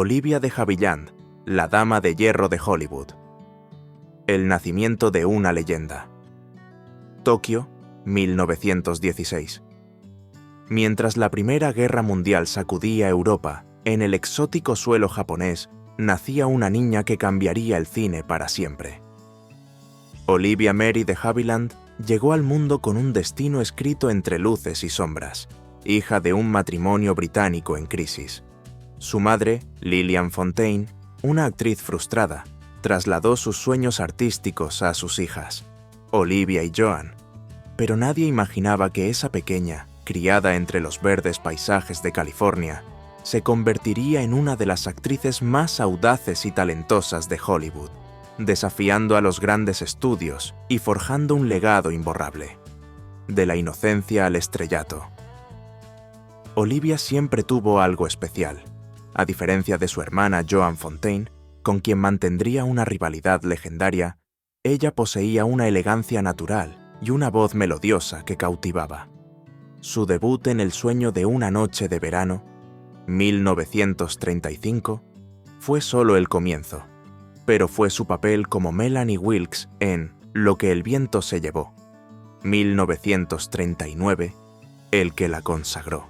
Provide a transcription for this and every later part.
Olivia de Havilland, la dama de hierro de Hollywood. El nacimiento de una leyenda. Tokio, 1916. Mientras la Primera Guerra Mundial sacudía Europa, en el exótico suelo japonés, nacía una niña que cambiaría el cine para siempre. Olivia Mary de Havilland llegó al mundo con un destino escrito entre luces y sombras, hija de un matrimonio británico en crisis. Su madre, Lillian Fontaine, una actriz frustrada, trasladó sus sueños artísticos a sus hijas, Olivia y Joan, pero nadie imaginaba que esa pequeña, criada entre los verdes paisajes de California, se convertiría en una de las actrices más audaces y talentosas de Hollywood, desafiando a los grandes estudios y forjando un legado imborrable. De la inocencia al estrellato. Olivia siempre tuvo algo especial. A diferencia de su hermana Joan Fontaine, con quien mantendría una rivalidad legendaria, ella poseía una elegancia natural y una voz melodiosa que cautivaba. Su debut en El sueño de una noche de verano, 1935, fue solo el comienzo, pero fue su papel como Melanie Wilkes en Lo que el viento se llevó, 1939, el que la consagró.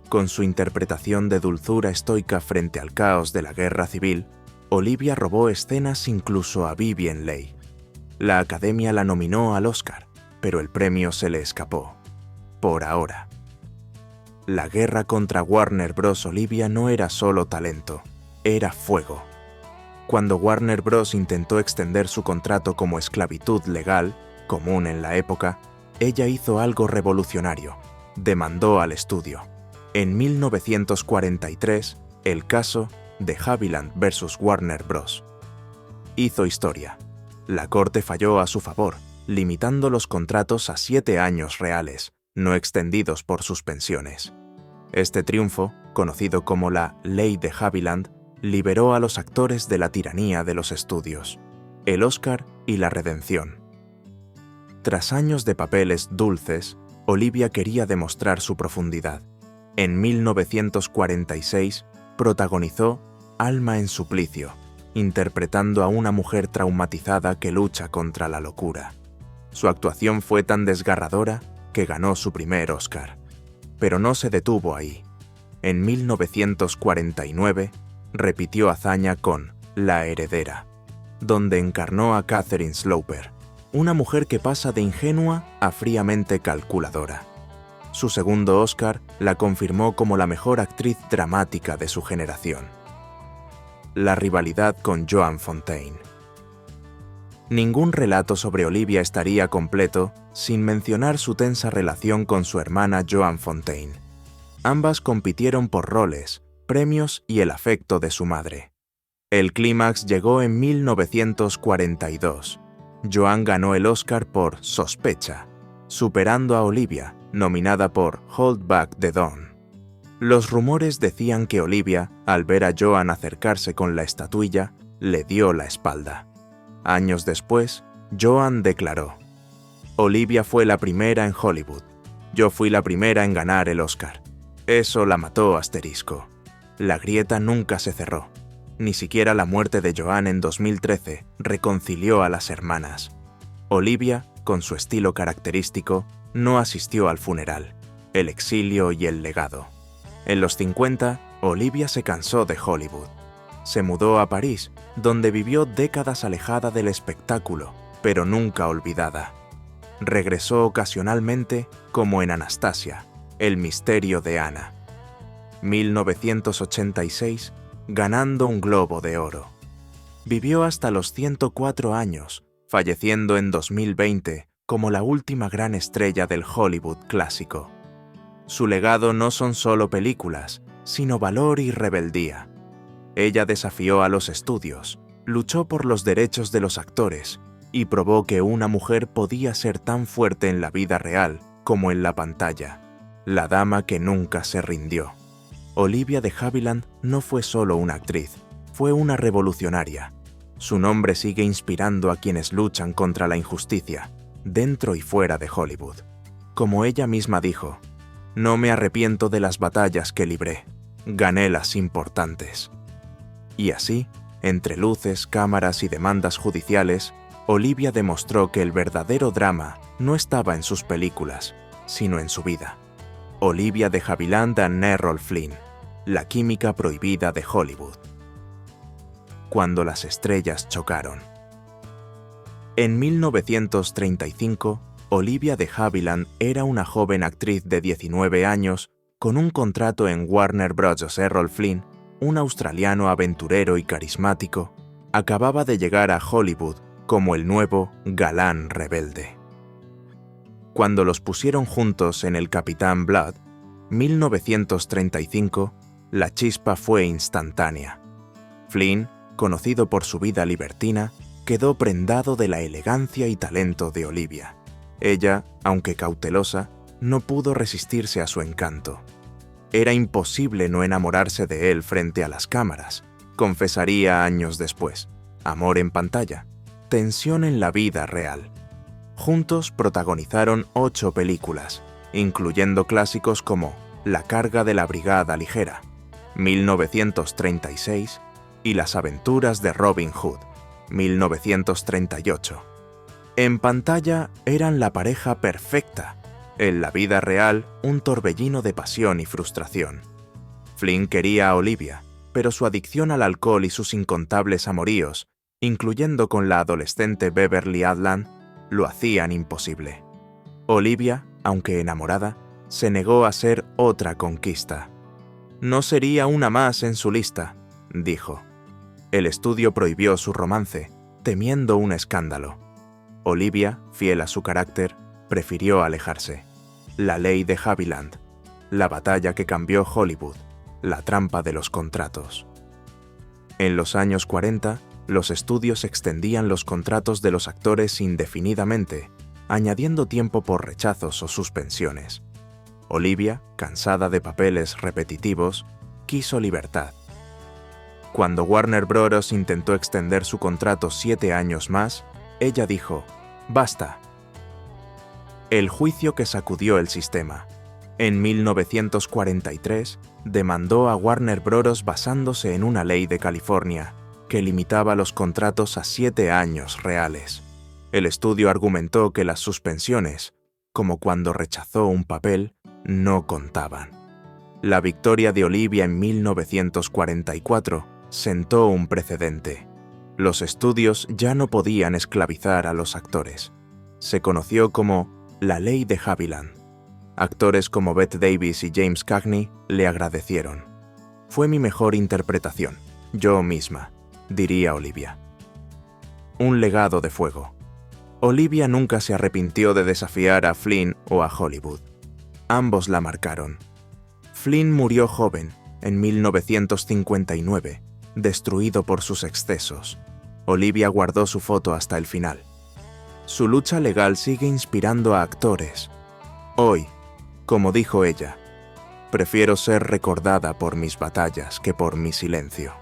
Con su interpretación de dulzura estoica frente al caos de la guerra civil, Olivia robó escenas incluso a Vivien Leigh. La Academia la nominó al Oscar, pero el premio se le escapó. Por ahora. La guerra contra Warner Bros. Olivia no era solo talento, era fuego. Cuando Warner Bros. Intentó extender su contrato como esclavitud legal, común en la época, ella hizo algo revolucionario, demandó al estudio. En 1943, el caso de Havilland vs. Warner Bros. Hizo historia. La corte falló a su favor, limitando los contratos a 7 años reales, no extendidos por suspensiones. Este triunfo, conocido como la Ley de Havilland, liberó a los actores de la tiranía de los estudios, el Oscar y la redención. Tras años de papeles dulces, Olivia quería demostrar su profundidad. En 1946 protagonizó Alma en suplicio, interpretando a una mujer traumatizada que lucha contra la locura. Su actuación fue tan desgarradora que ganó su primer Oscar. Pero no se detuvo ahí. En 1949 repitió hazaña con La heredera, donde encarnó a Catherine Sloper, una mujer que pasa de ingenua a fríamente calculadora. Su segundo Oscar la confirmó como la mejor actriz dramática de su generación. La rivalidad con Joan Fontaine. Ningún relato sobre Olivia estaría completo sin mencionar su tensa relación con su hermana Joan Fontaine. Ambas compitieron por roles, premios y el afecto de su madre. El clímax llegó en 1942. Joan ganó el Oscar por Sospecha, superando a Olivia, nominada por Hold Back the Dawn. Los rumores decían que Olivia, al ver a Joan acercarse con la estatuilla, le dio la espalda. Años después, Joan declaró: Olivia fue la primera en Hollywood. Yo fui la primera en ganar el Oscar. Eso la mató asterisco. La grieta nunca se cerró. Ni siquiera la muerte de Joan en 2013 reconcilió a las hermanas. Olivia, con su estilo característico, no asistió al funeral, el exilio y el legado. En los 50, Olivia se cansó de Hollywood. Se mudó a París, donde vivió décadas alejada del espectáculo, pero nunca olvidada. Regresó ocasionalmente, como en Anastasia, el misterio de Ana. 1986, ganando un Globo de Oro. Vivió hasta los 104 años, falleciendo en 2020 como la última gran estrella del Hollywood clásico. Su legado no son solo películas, sino valor y rebeldía. Ella desafió a los estudios, luchó por los derechos de los actores y probó que una mujer podía ser tan fuerte en la vida real como en la pantalla. La dama que nunca se rindió. Olivia de Havilland no fue solo una actriz, fue una revolucionaria. Su nombre sigue inspirando a quienes luchan contra la injusticia, dentro y fuera de Hollywood. Como ella misma dijo: no me arrepiento de las batallas que libré, gané las importantes. Y así, entre luces, cámaras y demandas judiciales, Olivia demostró que el verdadero drama no estaba en sus películas, sino en su vida. Olivia de Havilland and Errol Flynn, la química prohibida de Hollywood. Cuando las estrellas chocaron. En 1935, Olivia de Havilland era una joven actriz de 19 años con un contrato en Warner Bros. Errol Flynn, un australiano aventurero y carismático, acababa de llegar a Hollywood como el nuevo galán rebelde. Cuando los pusieron juntos en El Capitán Blood, 1935, la chispa fue instantánea. Flynn, conocido por su vida libertina, quedó prendado de la elegancia y talento de Olivia. Ella, aunque cautelosa, no pudo resistirse a su encanto. Era imposible no enamorarse de él frente a las cámaras, confesaría años después. Amor en pantalla, tensión en la vida real. Juntos protagonizaron 8 películas, incluyendo clásicos como La carga de la Brigada Ligera, 1936, y Las aventuras de Robin Hood, 1938. En pantalla eran la pareja perfecta, en la vida real un torbellino de pasión y frustración. Flynn quería a Olivia, pero su adicción al alcohol y sus incontables amoríos, incluyendo con la adolescente Beverly Adland, lo hacían imposible. Olivia, aunque enamorada, se negó a ser otra conquista. No sería una más en su lista, dijo. El estudio prohibió su romance, temiendo un escándalo. Olivia, fiel a su carácter, prefirió alejarse. La ley de Havilland, la batalla que cambió Hollywood, la trampa de los contratos. En los años 40, los estudios extendían los contratos de los actores indefinidamente, añadiendo tiempo por rechazos o suspensiones. Olivia, cansada de papeles repetitivos, quiso libertad. Cuando Warner Bros. Intentó extender su contrato 7 años más, ella dijo, «Basta». El juicio que sacudió el sistema. En 1943, demandó a Warner Bros. Basándose en una ley de California que limitaba los contratos a 7 años reales. El estudio argumentó que las suspensiones, como cuando rechazó un papel, no contaban. La victoria de Olivia en 1944 sentó un precedente. Los estudios ya no podían esclavizar a los actores. Se conoció como la ley de Havilland. Actores como Bette Davis y James Cagney le agradecieron. «Fue mi mejor interpretación, yo misma», diría Olivia. Un legado de fuego. Olivia nunca se arrepintió de desafiar a Flynn o a Hollywood. Ambos la marcaron. Flynn murió joven, en 1959, destruido por sus excesos. Olivia guardó su foto hasta el final. Su lucha legal sigue inspirando a actores. Hoy, como dijo ella, prefiero ser recordada por mis batallas que por mi silencio.